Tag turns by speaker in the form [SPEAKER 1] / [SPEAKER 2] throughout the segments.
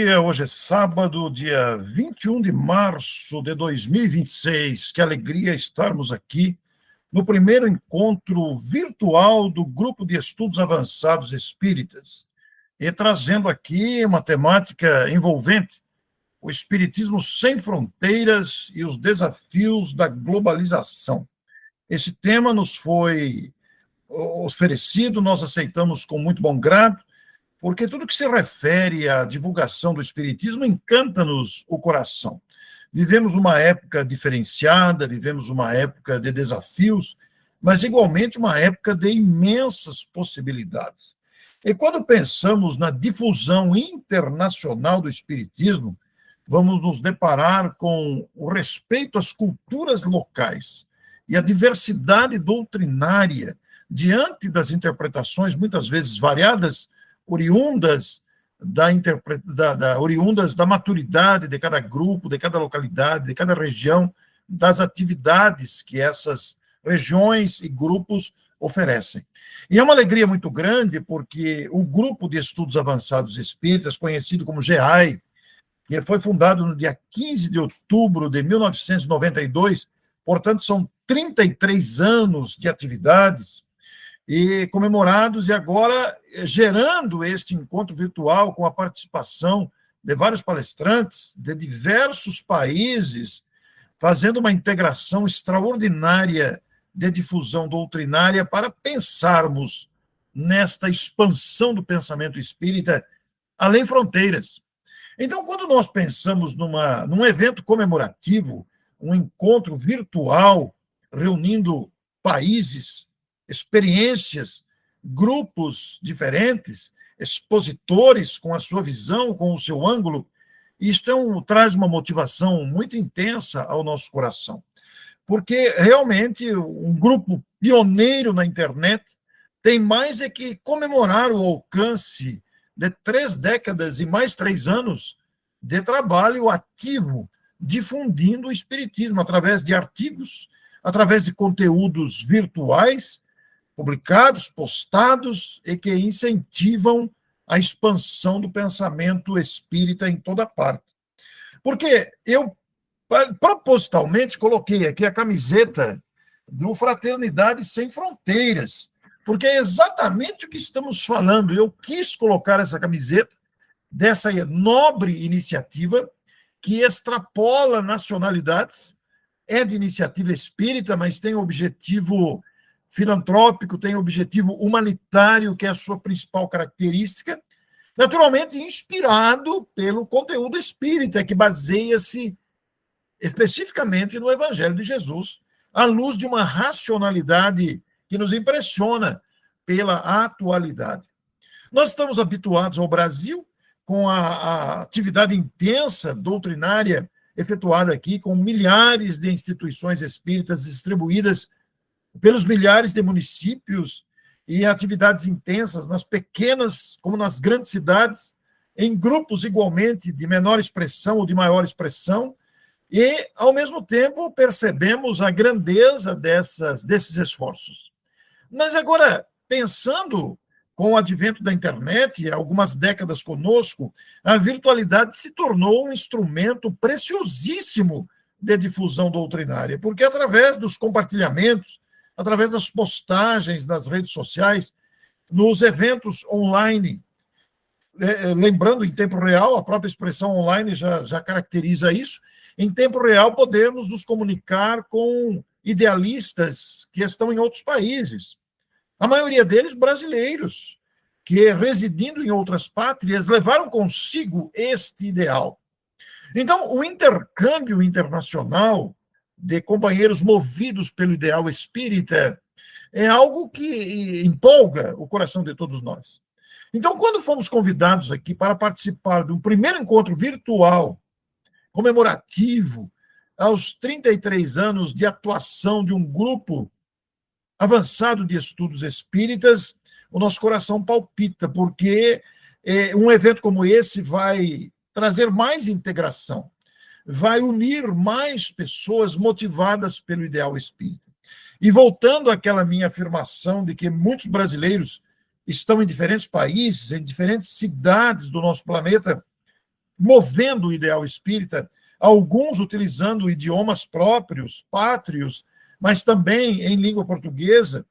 [SPEAKER 1] dia, hoje é sábado, dia 21 de março de 2026. Que alegria estarmos aqui no primeiro encontro virtual do Grupo de Estudos Avançados Espíritas e trazendo aqui uma temática envolvente, o Espiritismo sem fronteiras e os desafios da globalização. Esse tema nos foi oferecido, nós aceitamos com muito bom grado, porque tudo que se refere à divulgação do Espiritismo encanta-nos o coração. Vivemos uma época diferenciada, vivemos uma época de desafios, mas igualmente uma época de imensas possibilidades. E quando pensamos na difusão internacional do Espiritismo, vamos nos deparar com o respeito às culturas locais e a diversidade doutrinária diante das interpretações, muitas vezes variadas, oriundas da maturidade de cada grupo, de cada localidade, de cada região, das atividades que essas regiões e grupos oferecem. E é uma alegria muito grande porque o Grupo de Estudos Avançados Espíritas, conhecido como GEAI, que foi fundado no dia 15 de outubro de 1992, portanto, são 33 anos de atividades, e comemorados, e agora gerando este encontro virtual com a participação de vários palestrantes de diversos países, fazendo uma integração extraordinária de difusão doutrinária para pensarmos nesta expansão do pensamento espírita além fronteiras. Então, quando nós pensamos num evento comemorativo, um encontro virtual, reunindo países, experiências, grupos diferentes, expositores com a sua visão, com o seu ângulo, isto traz uma motivação muito intensa ao nosso coração. Porque, realmente, um grupo pioneiro na internet tem mais é que comemorar o alcance de 3 décadas e mais 3 anos de trabalho ativo, difundindo o espiritismo através de artigos, através de conteúdos virtuais, publicados, postados, e que incentivam a expansão do pensamento espírita em toda parte. Porque eu, propositalmente, coloquei aqui a camiseta do Fraternidade Sem Fronteiras, porque é exatamente o que estamos falando. Eu quis colocar essa camiseta dessa nobre iniciativa que extrapola nacionalidades, é de iniciativa espírita, mas tem objetivo filantrópico, tem objetivo humanitário, que é a sua principal característica, naturalmente inspirado pelo conteúdo espírita, que baseia-se especificamente no Evangelho de Jesus, à luz de uma racionalidade que nos impressiona pela atualidade. Nós estamos habituados ao Brasil, com a atividade intensa doutrinária efetuada aqui, com milhares de instituições espíritas distribuídas pelos milhares de municípios e atividades intensas nas pequenas como nas grandes cidades, em grupos igualmente de menor expressão ou de maior expressão, e, ao mesmo tempo, percebemos a grandeza desses esforços. Mas agora, pensando com o advento da internet, há algumas décadas conosco, a virtualidade se tornou um instrumento preciosíssimo de difusão doutrinária, porque através dos compartilhamentos, através das postagens nas redes sociais, nos eventos online, lembrando em tempo real, a própria expressão online já caracteriza isso, em tempo real podemos nos comunicar com idealistas que estão em outros países, a maioria deles brasileiros, que, residindo em outras pátrias, levaram consigo este ideal. Então, o intercâmbio internacional de companheiros movidos pelo ideal espírita é algo que empolga o coração de todos nós. Então, quando fomos convidados aqui para participar de um primeiro encontro virtual, comemorativo, aos 33 anos de atuação de um grupo avançado de estudos espíritas, o nosso coração palpita, porque um evento como esse vai trazer mais integração, vai unir mais pessoas motivadas pelo ideal espírita. E voltando àquela minha afirmação de que muitos brasileiros estão em diferentes países, em diferentes cidades do nosso planeta, movendo o ideal espírita, alguns utilizando idiomas próprios, pátrios, mas também em língua portuguesa.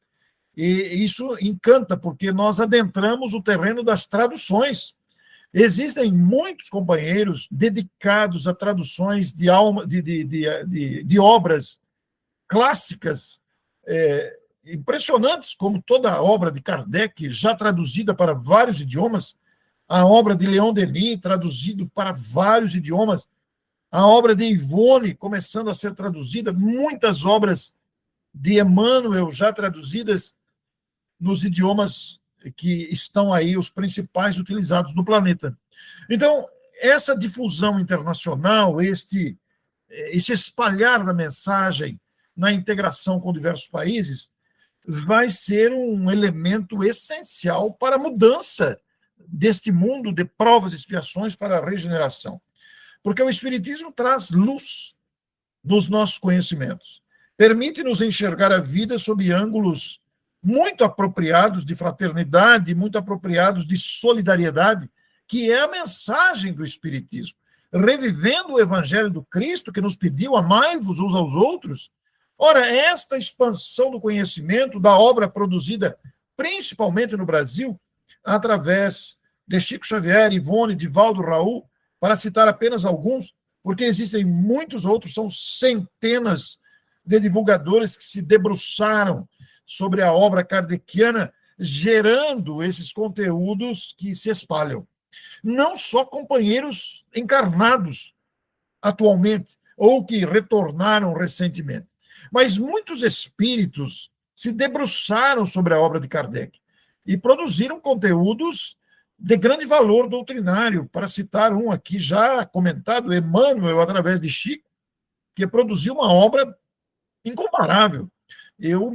[SPEAKER 1] E isso encanta, porque nós adentramos o terreno das traduções. Existem muitos companheiros dedicados a traduções de obras clássicas, impressionantes, como toda a obra de Kardec, já traduzida para vários idiomas, a obra de Leon Denis, traduzido para vários idiomas, a obra de Ivone, começando a ser traduzida, muitas obras de Emmanuel já traduzidas nos idiomas que estão aí, os principais utilizados no planeta. Então, essa difusão internacional, esse espalhar da mensagem na integração com diversos países, vai ser um elemento essencial para a mudança deste mundo de provas e expiações para a regeneração. Porque o Espiritismo traz luz nos nossos conhecimentos, permite-nos enxergar a vida sob ângulos muito apropriados de fraternidade, muito apropriados de solidariedade, que é a mensagem do Espiritismo. Revivendo o Evangelho do Cristo, que nos pediu amai-vos uns aos outros. Ora, esta expansão do conhecimento da obra produzida principalmente no Brasil, através de Chico Xavier, Ivone, Divaldo, Raul, para citar apenas alguns, porque existem muitos outros, são centenas de divulgadores que se debruçaram sobre a obra kardeciana, gerando esses conteúdos que se espalham. Não só companheiros encarnados atualmente, ou que retornaram recentemente, mas muitos espíritos se debruçaram sobre a obra de Kardec e produziram conteúdos de grande valor doutrinário. Para citar um aqui já comentado, Emmanuel, através de Chico, que produziu uma obra incomparável. Eu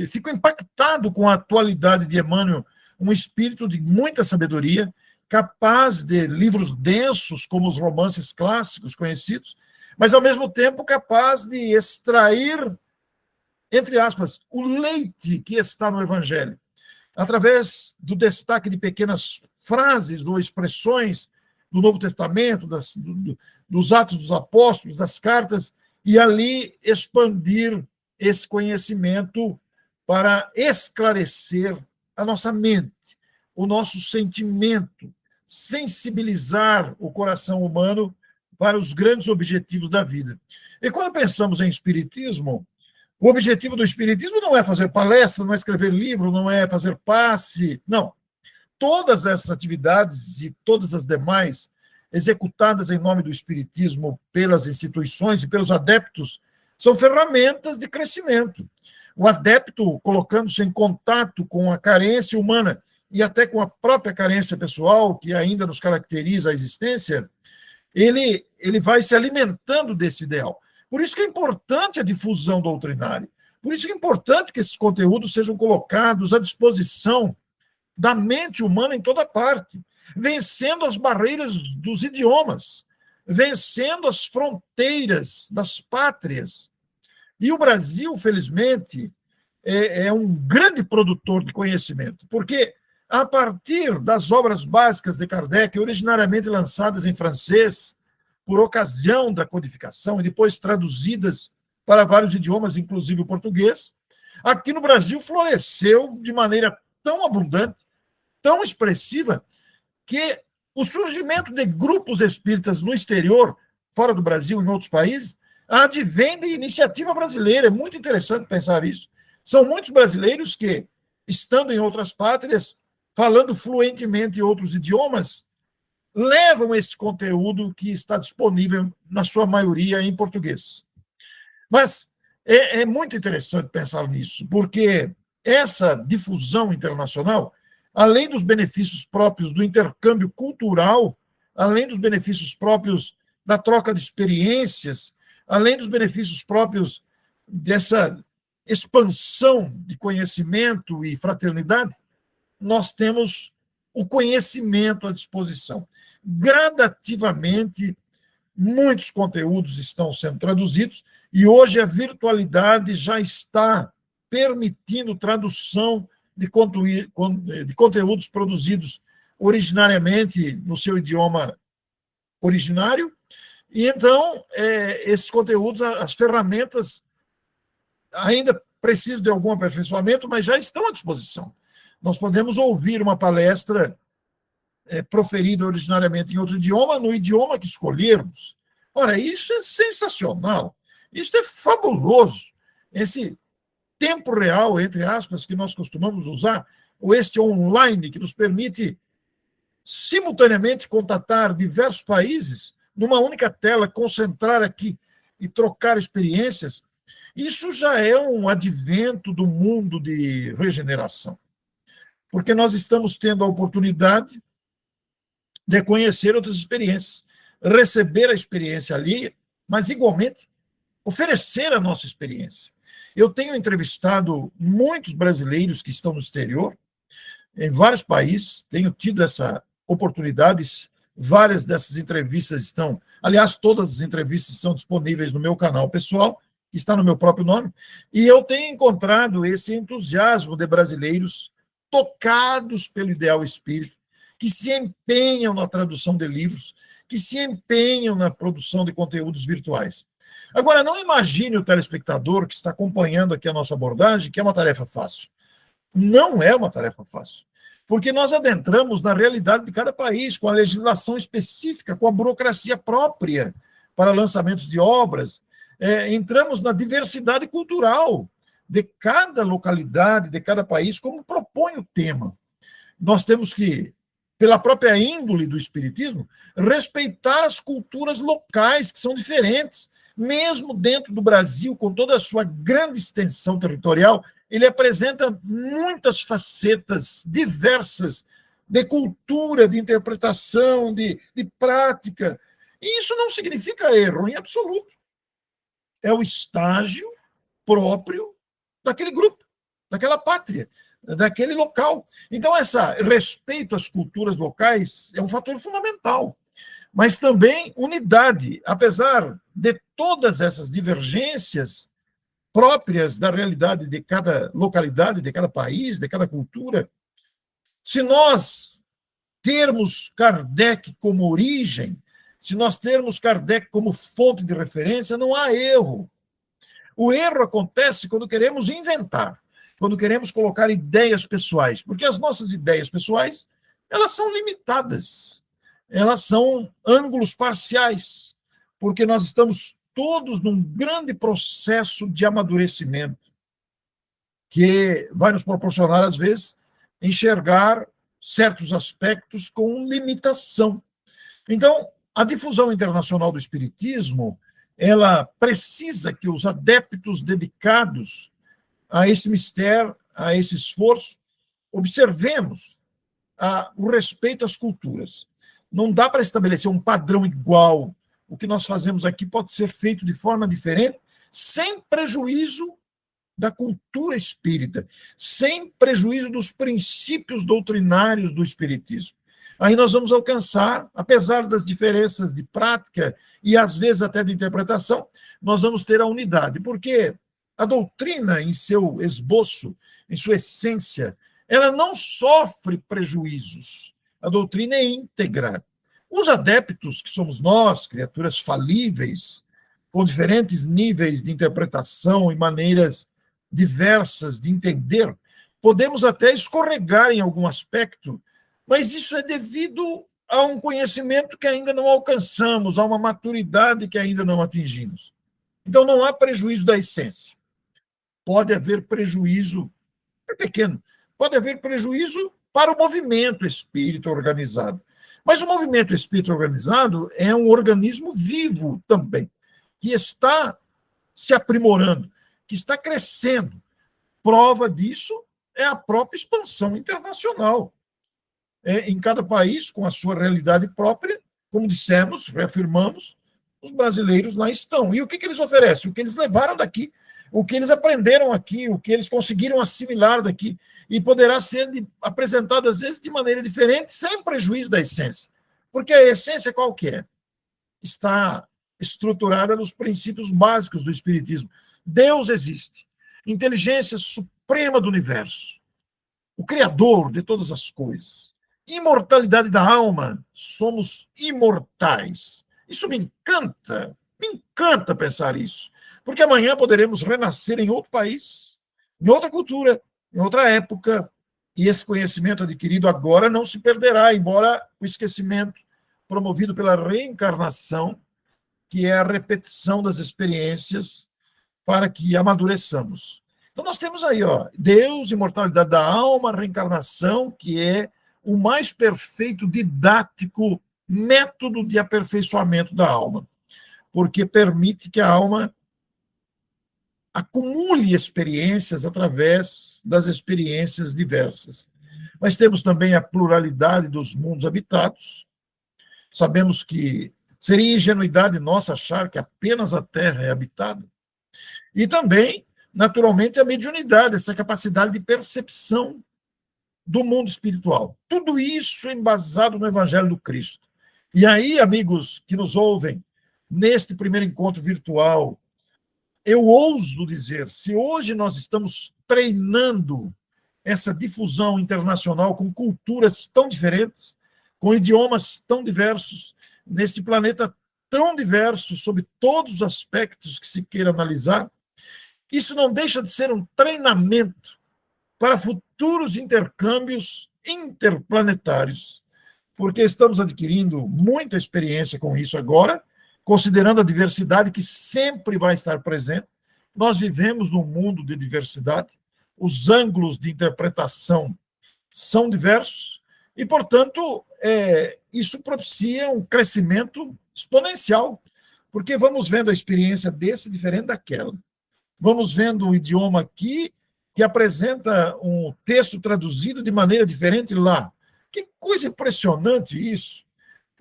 [SPEAKER 1] fico impactado com a atualidade de Emmanuel, um espírito de muita sabedoria, capaz de livros densos, como os romances clássicos conhecidos, mas, ao mesmo tempo, capaz de extrair, entre aspas, o leite que está no Evangelho, através do destaque de pequenas frases ou expressões do Novo Testamento, dos Atos dos Apóstolos, das cartas, e ali expandir esse conhecimento para esclarecer a nossa mente, o nosso sentimento, sensibilizar o coração humano para os grandes objetivos da vida. E quando pensamos em espiritismo, o objetivo do espiritismo não é fazer palestra, não é escrever livro, não é fazer passe, não. Todas essas atividades e todas as demais executadas em nome do espiritismo pelas instituições e pelos adeptos são ferramentas de crescimento. O adepto, colocando-se em contato com a carência humana e até com a própria carência pessoal, que ainda nos caracteriza a existência, ele vai se alimentando desse ideal. Por isso que é importante a difusão doutrinária. Por isso que é importante que esses conteúdos sejam colocados à disposição da mente humana em toda parte, vencendo as barreiras dos idiomas, vencendo as fronteiras das pátrias. E o Brasil, felizmente, é um grande produtor de conhecimento, porque a partir das obras básicas de Kardec, originariamente lançadas em francês, por ocasião da codificação e depois traduzidas para vários idiomas, inclusive o português, aqui no Brasil floresceu de maneira tão abundante, tão expressiva, que o surgimento de grupos espíritas no exterior, fora do Brasil, em outros países, advém de iniciativa brasileira. É muito interessante pensar isso. São muitos brasileiros que, estando em outras pátrias, falando fluentemente outros idiomas, levam este conteúdo que está disponível, na sua maioria, em português. Mas é muito interessante pensar nisso, porque essa difusão internacional, além dos benefícios próprios do intercâmbio cultural, além dos benefícios próprios da troca de experiências, além dos benefícios próprios dessa expansão de conhecimento e fraternidade, nós temos o conhecimento à disposição. Gradativamente, muitos conteúdos estão sendo traduzidos e hoje a virtualidade já está permitindo tradução de conteúdos produzidos originariamente no seu idioma originário, e então esses conteúdos, as ferramentas, ainda precisam de algum aperfeiçoamento, mas já estão à disposição. Nós podemos ouvir uma palestra proferida originariamente em outro idioma, no idioma que escolhermos. Ora, isso é sensacional, isso é fabuloso. Esse tempo real, entre aspas, que nós costumamos usar, ou este online, que nos permite simultaneamente contatar diversos países numa única tela, concentrar aqui e trocar experiências, isso já é um advento do mundo de regeneração. Porque nós estamos tendo a oportunidade de conhecer outras experiências, receber a experiência ali, mas igualmente oferecer a nossa experiência. Eu tenho entrevistado muitos brasileiros que estão no exterior, em vários países, tenho tido essa oportunidade, várias dessas entrevistas estão, aliás, todas as entrevistas estão disponíveis no meu canal pessoal, que está no meu próprio nome, e eu tenho encontrado esse entusiasmo de brasileiros tocados pelo ideal espírita, que se empenham na tradução de livros, que se empenham na produção de conteúdos virtuais. Agora, não imagine o telespectador que está acompanhando aqui a nossa abordagem, que é uma tarefa fácil. Não é uma tarefa fácil, porque nós adentramos na realidade de cada país, com a legislação específica, com a burocracia própria para lançamentos de obras, entramos na diversidade cultural de cada localidade, de cada país, como propõe o tema. Nós temos que, pela própria índole do espiritismo, respeitar as culturas locais, que são diferentes. Mesmo dentro do Brasil, com toda a sua grande extensão territorial, ele apresenta muitas facetas diversas de cultura, de interpretação, de prática. E isso não significa erro em absoluto. É o estágio próprio daquele grupo, daquela pátria, daquele local. Então, esse respeito às culturas locais é um fator fundamental. Mas também unidade, apesar de todas essas divergências próprias da realidade de cada localidade, de cada país, de cada cultura. Se nós termos Kardec como origem, se nós termos Kardec como fonte de referência, não há erro. O erro acontece quando queremos inventar, quando queremos colocar ideias pessoais, porque as nossas ideias pessoais, elas são limitadas, elas são ângulos parciais, porque nós estamos todos num grande processo de amadurecimento, que vai nos proporcionar, às vezes, enxergar certos aspectos com limitação. Então, a difusão internacional do espiritismo, ela precisa que os adeptos dedicados a esse mistério, a esse esforço, observemos o respeito às culturas. Não dá para estabelecer um padrão igual. O que nós fazemos aqui pode ser feito de forma diferente, sem prejuízo da cultura espírita, sem prejuízo dos princípios doutrinários do espiritismo. Aí nós vamos alcançar, apesar das diferenças de prática e às vezes até de interpretação, nós vamos ter a unidade, porque a doutrina, em seu esboço, em sua essência, ela não sofre prejuízos. A doutrina é íntegra. Os adeptos, que somos nós, criaturas falíveis, com diferentes níveis de interpretação e maneiras diversas de entender, podemos até escorregar em algum aspecto, mas isso é devido a um conhecimento que ainda não alcançamos, a uma maturidade que ainda não atingimos. Então, não há prejuízo da essência. Pode haver prejuízo, é pequeno, pode haver prejuízo para o movimento espírita organizado. Mas o movimento espírita organizado é um organismo vivo também, que está se aprimorando, que está crescendo. Prova disso é a própria expansão internacional. Em cada país, com a sua realidade própria, como dissemos, reafirmamos, os brasileiros lá estão. E o que eles oferecem? O que eles levaram daqui, o que eles aprenderam aqui, o que eles conseguiram assimilar daqui, e poderá ser apresentado, às vezes, de maneira diferente, sem prejuízo da essência. Porque a essência qual que é? Está estruturada nos princípios básicos do Espiritismo. Deus existe. Inteligência suprema do universo. O Criador de todas as coisas. imortalidade da alma. Somos imortais. Isso me encanta pensar isso, porque amanhã poderemos renascer em outro país, em outra cultura, em outra época, e esse conhecimento adquirido agora não se perderá, embora o esquecimento promovido pela reencarnação, que é a repetição das experiências para que amadureçamos. Então nós temos aí, Deus, imortalidade da alma, reencarnação, que é o mais perfeito didático método de aperfeiçoamento da alma, porque permite que a alma acumule experiências através das experiências diversas. Mas temos também a pluralidade dos mundos habitados. Sabemos que seria ingenuidade nossa achar que apenas a Terra é habitada. E também, naturalmente, a mediunidade, essa capacidade de percepção do mundo espiritual. Tudo isso embasado no Evangelho do Cristo. E aí, amigos que nos ouvem, neste primeiro encontro virtual, eu ouso dizer, se hoje nós estamos treinando essa difusão internacional com culturas tão diferentes, com idiomas tão diversos, neste planeta tão diverso, sob todos os aspectos que se queira analisar, isso não deixa de ser um treinamento para futuros intercâmbios interplanetários, porque estamos adquirindo muita experiência com isso agora, considerando a diversidade que sempre vai estar presente. Nós vivemos num mundo de diversidade, os ângulos de interpretação são diversos, e, portanto, isso propicia um crescimento exponencial, porque vamos vendo a experiência desse diferente daquela. Vamos vendo o idioma aqui, que apresenta um texto traduzido de maneira diferente lá. Que coisa impressionante isso!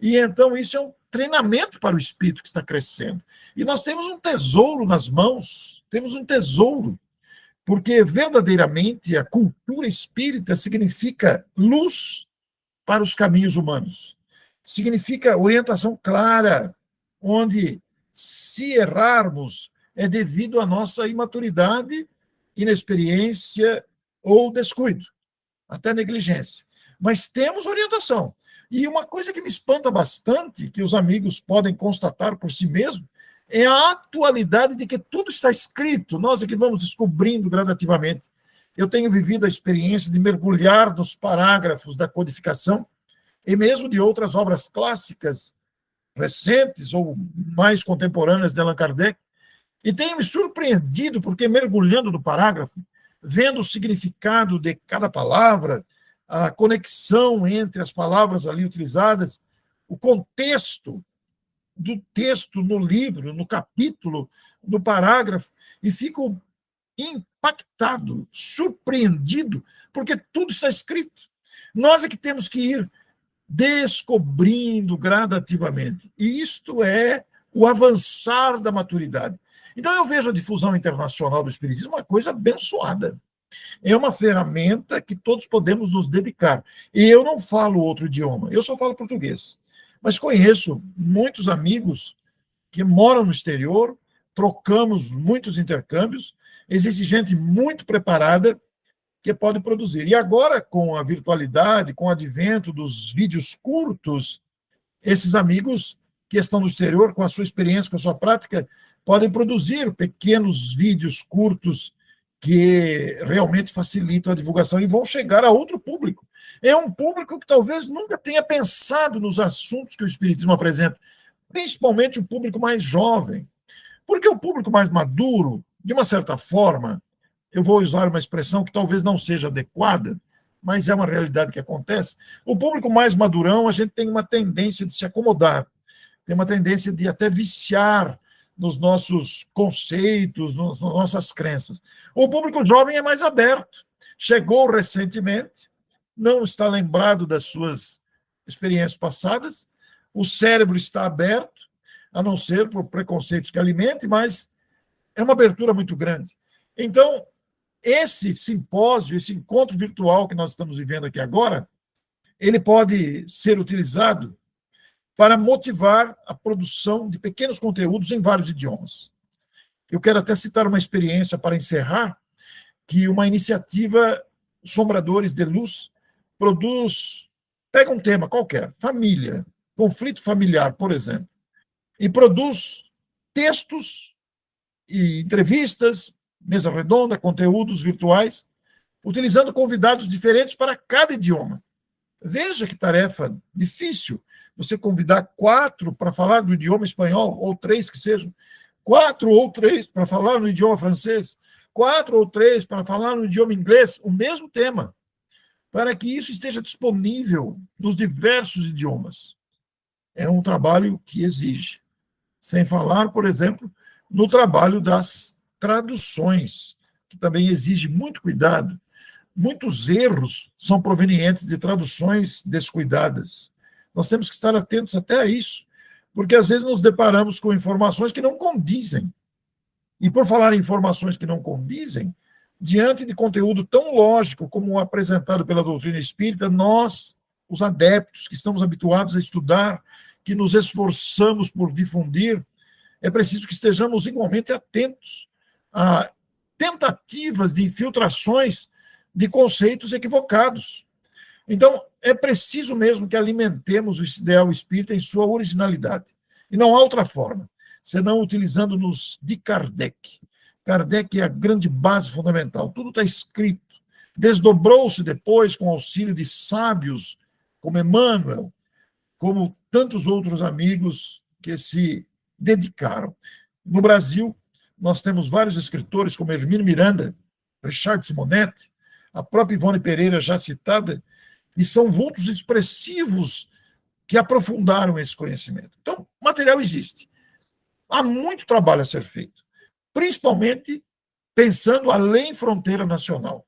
[SPEAKER 1] E então isso é um treinamento para o espírito que está crescendo. E nós temos um tesouro nas mãos, temos um tesouro, porque verdadeiramente a cultura espírita significa luz para os caminhos humanos. Significa orientação clara, onde, se errarmos, é devido à nossa imaturidade, inexperiência ou descuido, até negligência. Mas temos orientação. E uma coisa que me espanta bastante, que os amigos podem constatar por si mesmos, é a atualidade de que tudo está escrito. Nós é que vamos descobrindo gradativamente. Eu tenho vivido a experiência de mergulhar nos parágrafos da codificação e mesmo de outras obras clássicas, recentes ou mais contemporâneas de Allan Kardec, e tenho me surpreendido, porque mergulhando no parágrafo, vendo o significado de cada palavra, a conexão entre as palavras ali utilizadas, o contexto do texto no livro, no capítulo, no parágrafo, e fico impactado, surpreendido, porque tudo está escrito. Nós é que temos que ir descobrindo gradativamente. E isto é o avançar da maturidade. Então, eu vejo a difusão internacional do Espiritismo uma coisa abençoada. É uma ferramenta que todos podemos nos dedicar. E eu não falo outro idioma, eu só falo português. Mas conheço muitos amigos que moram no exterior, trocamos muitos intercâmbios, existe gente muito preparada que pode produzir. E agora, com a virtualidade, com o advento dos vídeos curtos, esses amigos que estão no exterior, com a sua experiência, com a sua prática, podem produzir pequenos vídeos curtos que realmente facilitam a divulgação e vão chegar a outro público. É um público que talvez nunca tenha pensado nos assuntos que o Espiritismo apresenta, principalmente o público mais jovem. Porque o público mais maduro, de uma certa forma, eu vou usar uma expressão que talvez não seja adequada, mas é uma realidade que acontece. O público mais madurão, a gente tem uma tendência de se acomodar, tem uma tendência de até viciar nos nossos conceitos, nas nossas crenças. O público jovem é mais aberto, chegou recentemente, não está lembrado das suas experiências passadas, o cérebro está aberto, a não ser por preconceitos que alimente, mas é uma abertura muito grande. Então, esse simpósio, esse encontro virtual que nós estamos vivendo aqui agora, ele pode ser utilizado para motivar a produção de pequenos conteúdos em vários idiomas. Eu quero até citar uma experiência para encerrar, que uma iniciativa Sombradores de Luz produz pega um tema qualquer, família, conflito familiar, por exemplo, e produz textos e entrevistas, mesa redonda, conteúdos virtuais, utilizando convidados diferentes para cada idioma. Veja que tarefa difícil você convidar 4 para falar do idioma espanhol, ou 3 que sejam, 4 ou 3 para falar no idioma francês, 4 ou 3 para falar no idioma inglês, o mesmo tema, para que isso esteja disponível nos diversos idiomas. É um trabalho que exige. Sem falar, por exemplo, no trabalho das traduções, que também exige muito cuidado. Muitos erros são provenientes de traduções descuidadas. Nós temos que estar atentos até a isso, porque às vezes nos deparamos com informações que não condizem. E por falar em informações que não condizem, diante de conteúdo tão lógico como o apresentado pela doutrina espírita, nós, os adeptos que estamos habituados a estudar, que nos esforçamos por difundir, é preciso que estejamos igualmente atentos a tentativas de infiltrações de conceitos equivocados. Então, é preciso mesmo que alimentemos o ideal espírita em sua originalidade. E não há outra forma, senão utilizando-nos de Kardec. Kardec é a grande base fundamental. Tudo está escrito. Desdobrou-se depois com auxílio de sábios como Emmanuel, como tantos outros amigos que se dedicaram. No Brasil, nós temos vários escritores como Hermínio Miranda, Richard Simonetti, a própria Ivone Pereira, já citada, e são vultos expressivos que aprofundaram esse conhecimento. Então, o material existe. Há muito trabalho a ser feito, principalmente pensando além fronteira nacional.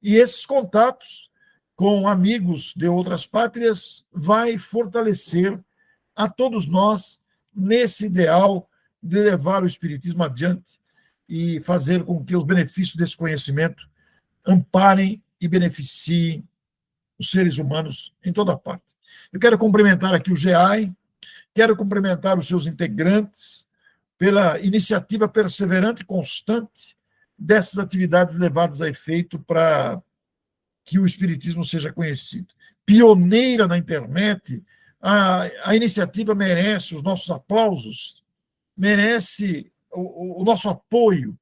[SPEAKER 1] E esses contatos com amigos de outras pátrias vai fortalecer a todos nós nesse ideal de levar o espiritismo adiante e fazer com que os benefícios desse conhecimento amparem e beneficiem os seres humanos em toda parte. Eu quero cumprimentar aqui o GEAI, quero cumprimentar os seus integrantes pela iniciativa perseverante e constante dessas atividades levadas a efeito para que o espiritismo seja conhecido. Pioneira na internet, a iniciativa merece os nossos aplausos, merece o nosso apoio.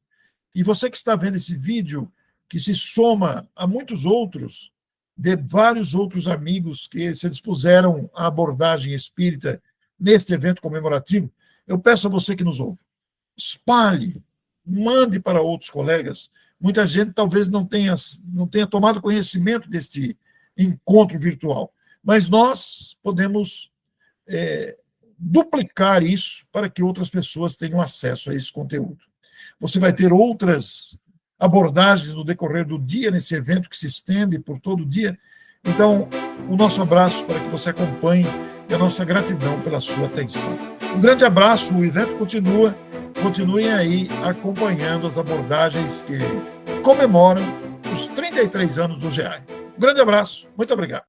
[SPEAKER 1] E você que está vendo esse vídeo, que se soma a muitos outros, de vários outros amigos que se dispuseram à abordagem espírita neste evento comemorativo, eu peço a você que nos ouve, espalhe, mande para outros colegas. Muita gente talvez não tenha tomado conhecimento deste encontro virtual, mas nós podemos duplicar isso para que outras pessoas tenham acesso a esse conteúdo. Você vai ter outras abordagens no decorrer do dia, nesse evento que se estende por todo o dia. Então, o nosso abraço para que você acompanhe e a nossa gratidão pela sua atenção. Um grande abraço, o evento continua. Continuem aí acompanhando as abordagens que comemoram os 33 anos do GEAI. Um grande abraço, muito obrigado.